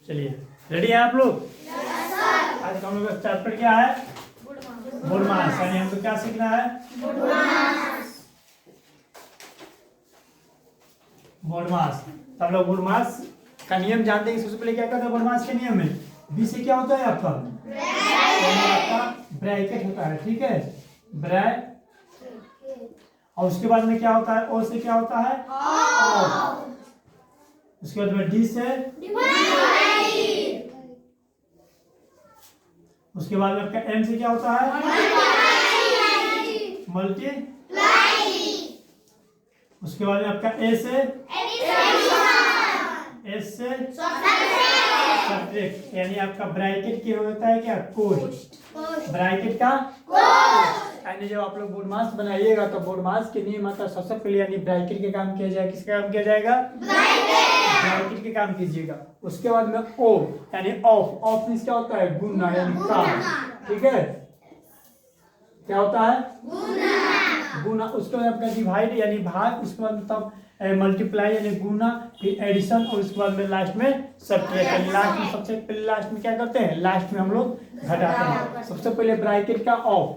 चलिए रेडी है आप लोग? आज का हम लोग का चैप्टर क्या है? गुड मास। यानी हमको क्या सीखना है? गुड मास। सब लोग गुड मास का नियम जानते हैं। सबसे पहले क्या करते हैं गुड मास के नियम में? बी से क्या होता है आपका? आपका ब्रैकेट होता है, ठीक है, ब्रैकेट। और उसके बाद में क्या होता है? ओ से क्या होता है? ऑफ। उसके बाद में डी से डिवाइड। उसके बाद में आपका एम से क्या होता है? मल्टीप्लाई। उसके बाद में आपका ए से एडिशन। एस से सब्ट्रैक्ट। यानी आपका ब्रैकेट की होता है क्या? कोष्ट। ब्रैकेट का कोष्ट। यानी जब आप लोग बोर्ड मास बनाइएगा तो बोर्ड मास के नियम आता है। सबसे पहले यानी ब्रैकेट के काम किया जाएगा। किसका काम किया जाएगा? ब्रैकेट के काम कीजिएगा। उसके बाद में ओ यानी ऑफ। ऑफ मींस क्या होता है? गुना यानी का, ठीक है, क्या होता है? गुना। उसके बाद आपका डिवाइड यानी भाग। उसके बाद मतलब मल्टीप्लाई यानी गुना, फिर एडिशन, और उसके बाद में लास्ट में सब्ट्रैक्ट। लास्ट में सबसे पहले लास्ट में क्या करते हैं? लास्ट में हम लोग घटाते हैं। सबसे पहले ब्रैकेट का ऑफ,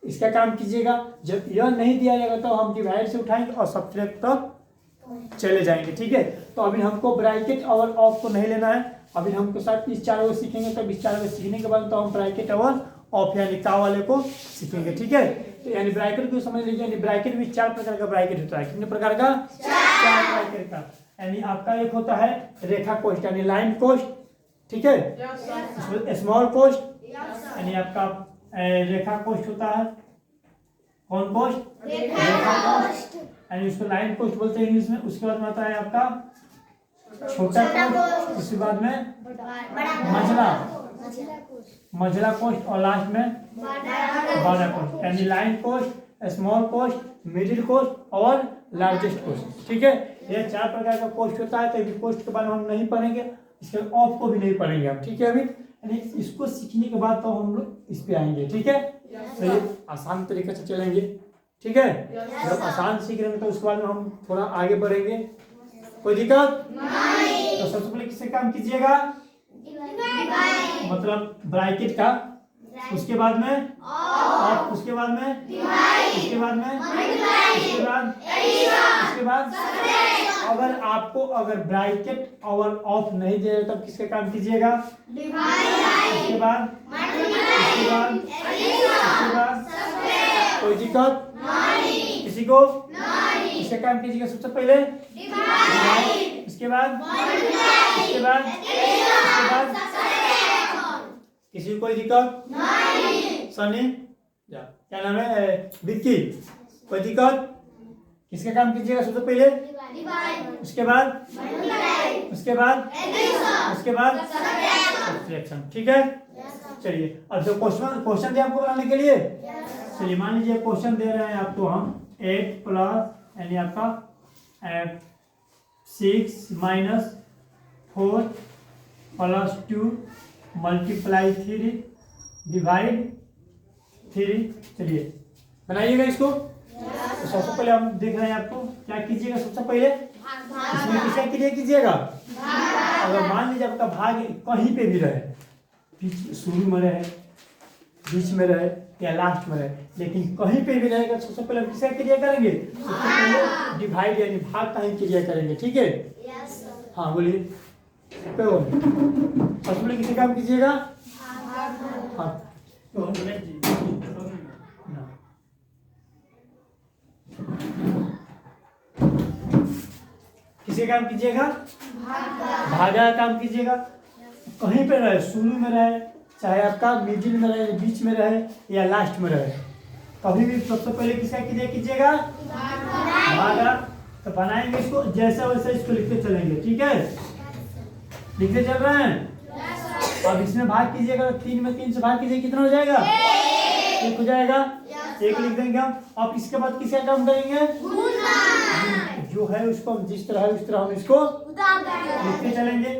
इसका काम कीजिएगा। जब यह नहीं दिया जाएगा तो हम डिवाइड से उठाएंगे और सब्ट्रैक्ट तक चले जाएंगे, ठीक है। तो अभी हमको ब्रैकेट और ऑफ को नहीं लेना है। अभी हमको साथ इस चार को सीखेंगे। तब इस चार को सीखने के बाद तो हम ब्रैकेट और ऑफ यानी का वाले को सीखेंगे, ठीक है। तो यानी ब्रैकेट को समझ लीजिए। यानी ब्रैकेट भी चार प्रकार का ब्रैकेट होता है। कितने प्रकार का? चार ब्रैकेट का। यानी आपका एक होता है रेखा कोष्ठ यानी लाइन कोष्ठ, ठीक है। स्मॉल कोष्ठ यानी आपका रेखा कोष्ठ होता है। कौन कोष्ठ? रेखा कोष्ठ। यानी उसको लाइन कोष्ठ बोलते हैं इंग्लिश में। उसके बाद में आता है आपका छोटा कोष्ठ। उसके बाद में मझला कोष्ठ और लास्ट में बड़ा कोष्ठ। यानी लाइन कोष्ठ, स्मॉल कोष्ठ, मिडिल कोष्ठ और लार्जेस्ट कोष्ठ, ठीक है। ये चार प्रकार का कोष्ठ होता है। तो अभी कोष्ठ के बारे में हम नहीं पढ़ेंगे, इसके ऑफ को भी नहीं पढ़ेंगे हम, ठीक है। अभी यानी इसको सीखने के बाद तो हम लोग इस पे आएंगे, ठीक है। तो ये आसान तरीके से चलेंगे, ठीक है। जब आसान सीख लेंगे तो उसके बाद में हम थोड़ा आगे बढ़ेंगे। कोई दिक्कत नहीं। तो सबसे पहले किससे काम कीजिएगा? मतलब ब्रैकेट का। उसके बाद में ऑफ। उसके बाद में उसके बाद में उसके बाद अगर आपको अगर ब्रैकेट और ऑफ नहीं दे तब किसका काम कीजिएगा? उसके बाद कोई दिक्कत किसी को? इसका काम कीजिएगा सबसे पहले उसके बाद किसी को कोई दिक्कत नहीं। सनी जा, क्या नाम है? विक्की। कोई दिक्कत? किसका काम कीजिएगा सबसे पहले? उसके बाद सब्ट्रैक्शन, ठीक है। चलिए अब जो क्वेश्चन दिया आपको बनाने के लिए, चलिए मान लीजिए क्वेश्चन दे रहे हैं आपको हम 8 प्लस यानी आपका 6 माइनस 4 प्लस 2 मल्टीप्लाई 3 डिवाइड 3। चलिए बनाइएगा इसको। तो सबसे पहले हम देख रहे हैं आपको क्या कीजिएगा। सबसे पहले इसमें किसका क्रिया कीजिएगा? अगर मान लीजिए आपका भाग कहीं पे भी रहे, शुरू में रहे, बीच में रहे या लास्ट में रहे, लेकिन कहीं पे भी रहेगा, सबसे पहले हम किसका क्रिया करेंगे? सबसे पहले डिवाइड यानी भाग का ही क्रिया करेंगे, ठीक है। हाँ बोलिए। सबसे पहले किसी काम कीजिएगा? हाँ किसी काम कीजिएगा? भागा काम कीजिएगा। कहीं पे रहे, शुरू में रहे, चाहे आपका मिडिल में रहे, बीच में रहे या लास्ट में रहे, कभी भी सबसे पहले किसका कीजिएगा? भागा। तो बनाएंगे इसको जैसा वैसा इसको लिखते चलेंगे, ठीक है। लिखते चल रहे हैं। अब इसमें भाग कीजिएगा। 3 में 3 से भाग कीजिए, कितना हो जाएगा? 1 हो जाएगा। 1 लिख देंगे हम। अब इसके बाद किसका काम करेंगे? जो है उसको जिस तरह है उस तरह हम इसको लिखते चलेंगे।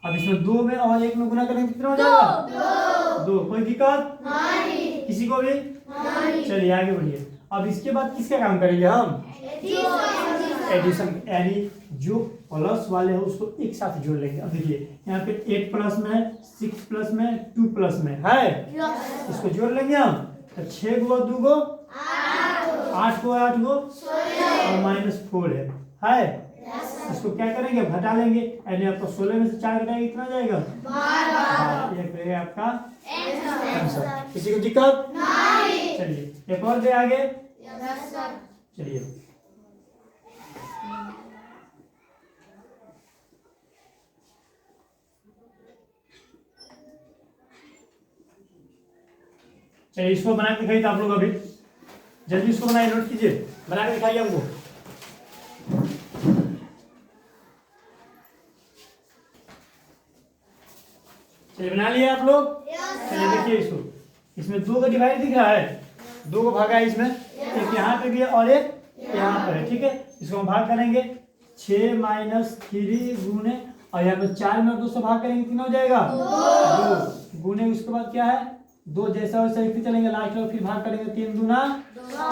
अब इसमें 2 में और 1 में गुना करेंगे, कितना हो जाएगा? 2। कोई दिक्कत नहीं किसी को भी नहीं। चलिए आगे बढ़िए। अब इसके बाद किसका काम करेंगे हम? एडिशन यानी जो प्लस वाले हैं उसको एक साथ जोड़ लेंगे। अब देखिए यहाँ पे 8 प्लस में, 6 प्लस में, 2 प्लस में है, इसको जोड़ लेंगे हम। तो 6 गुआ 2 गो 8 गो 8 गो और -4 है। इसको क्या करेंगे, घटा लेंगे, यानी आपको 16 में से 4 घटाएंगे कितना जाएगा, 12। ये करेगा आपका आंसर। किसी को दिक्कत नहीं? चलिए एक और दे आगे। चलिए चलिए इसको बना के दिखाइए। तो आप लोग अभी जल्दी इसको बनाइए, नोट कीजिए, बना के दिखाइए हमको। चलिए बना लिया आप लोग। चलिए देखिए इसको, इसमें 2 का डिवाइड दिख रहा है, 2 को भागा है इसमें, एक यहाँ पे भी है और एक यहाँ पर है, ठीक है। इसको हम भाग करेंगे 6 - 3 गुने, और यहाँ पे 4 में 2 से भाग करेंगे कितना हो जाएगा, 2 गुने, उसके बाद क्या है 2, जैसा वैसा लिखते चलेंगे, लास्ट में फिर भाग करेंगे 3 दूना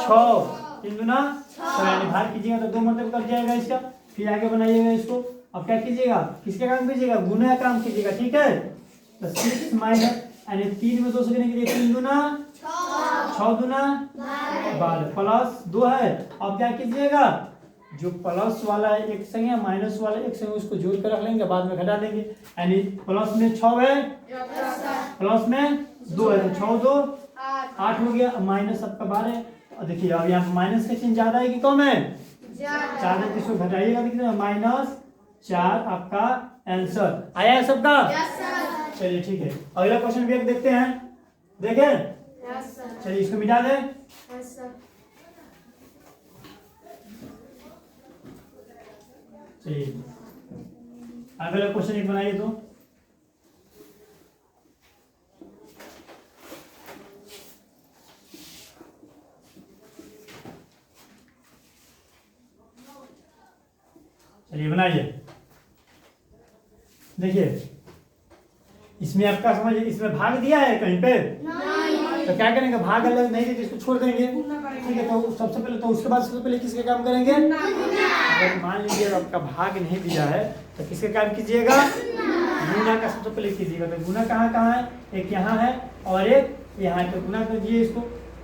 6, 3 दूना 6, यानी भाग कीजिएगा तो 2 मतलब कट जाएगा इसका। फिर आगे बनाइएगा इसको। अब क्या कीजिएगा, किसके काम कीजिएगा, गुने का काम कीजिएगा, ठीक है। तो 6 माइनस, यानी 3 में 2 से गिनेंगे, 3 दूना 6 दूना 12 प्लस 2 है। अब क्या कीजिएगा, जो प्लस वाला है एक संग है, माइनस वाला एक संग, उसको जोड़ कर रख लेंगे, बाद में घटा देंगे। यानी प्लस में 6 है, प्लस में 2 है, तो 6 2 8 हो गया, माइनस आपका 12 है। और देखिए अब यहाँ माइनस का चिन्ह ज्यादा है कि कम है, ज्यादा, इसको घटाइएगा तो कितना, -4 आपका आंसर आया है सबका। चलिए ठीक है, अगला क्वेश्चन भी एक देखते हैं, देखें। चलिए इसको मिटा दें। चलिए अगला क्वेश्चन एक बनाइए तो। चलिए बनाइए। देखिए इसमें आपका समझ, इसमें भाग दिया है कहीं पे, तो क्या करेंगे, भाग अलग नहीं दिया तो इसको छोड़ देंगे, ठीक है। तो सबसे पहले, तो उसके बाद सबसे पहले किसके काम करेंगे, अगर मान लीजिए आपका भाग नहीं दिया है तो किसके काम कीजिएगा, गुना का सबसे पहले कीजिएगा। तो गुना कहाँ कहाँ है, एक यहाँ है और एक यहाँ, तो गुना कीजिए इसको।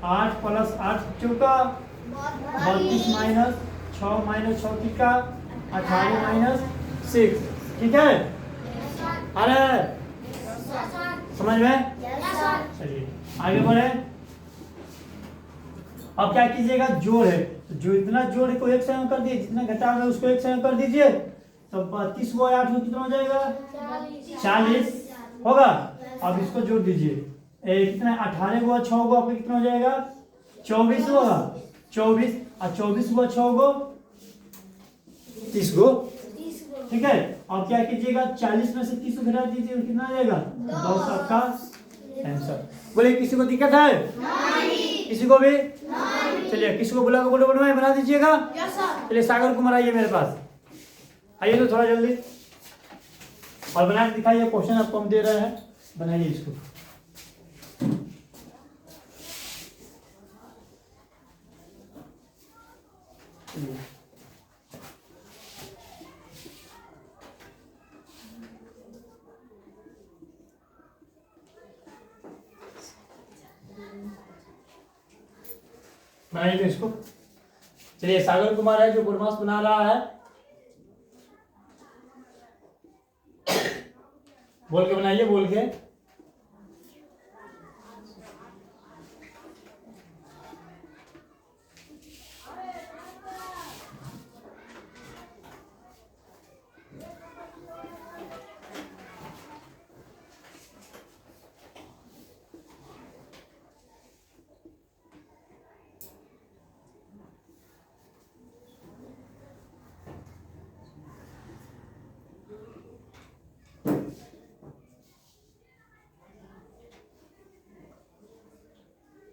8 + 8 चौका 32 माइनस 6 माइनस 6 का 18 माइनस 6, ठीक है। अरे समझ में, चलिए आगे बढ़े। अब क्या कीजिएगा, जोड़ है, तो जो इतना जोड़ को एक संग कर दीजिए, जितना घटा है उसको एक संग कर दीजिए। तो 32 को 8 में कितना हो जाएगा, 40 होगा। अब इसको जोड़ दीजिए, कितना 18 को 6 को आपको कितना हो जाएगा, 24 होगा, 24, और 24 को 6 को 30 को, ठीक है। अब क्या कीजिएगा, 40 में से 30 को घटा दीजिए, कितना आ जाएगा, 10 आपका आंसर। बोले किसी को दिक्कत है, किसी को भी नहीं। चलिए किसी को बोला, बोलो बनवाए, बना दीजिएगा। चलिए सागर कुमार आइए मेरे पास, आइए तो थोड़ा जल्दी, और बना के दिखाइए। क्वेश्चन आपको हम दे रहे हैं, बनाइए इसको। बनाइए तो इसको। चलिए सागर कुमार है जो बुरमास बना रहा है, बोल के बनाइए, बोल के।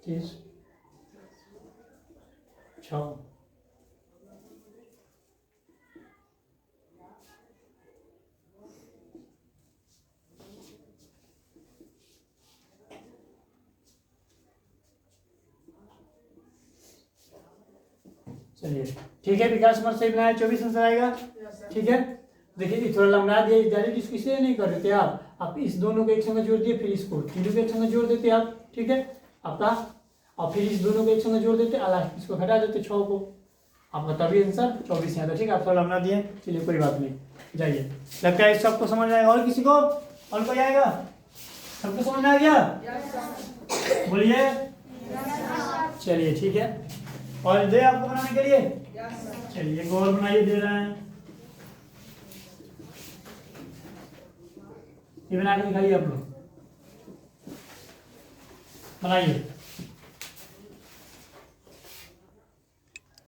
तीस 6 चलिए ठीक है, विकास कुमार सही बनाया, 24 आंसर आएगा। ठीक है, देखिए ये थोड़ा लंबा दिया, डायरेक्ट इसको इसलिए नहीं कर देते आप इस दोनों को एक संग जोड़ दिए, फिर इसको तीनों को एक संग जोड़ देते आप, ठीक है आपका, और फिर इस दोनों को एक संग जोड़ देते, लास्ट इसको घटा देते 6 को, आपका तभी आंसर 24 आता। ठीक है, आप थोड़ा लंबा दिए, चलिए कोई बात नहीं, जाइए। लगता है सबको समझ में आएगा, और किसी को और कोई आएगा? सबको समझ में आ गया? बोलिए। चलिए ठीक है, और दे आपको बनाने के लिए, चलिए और बनाइए, दे रहे हैं, ये बना के दिखाइए आप लोग, बनाइए।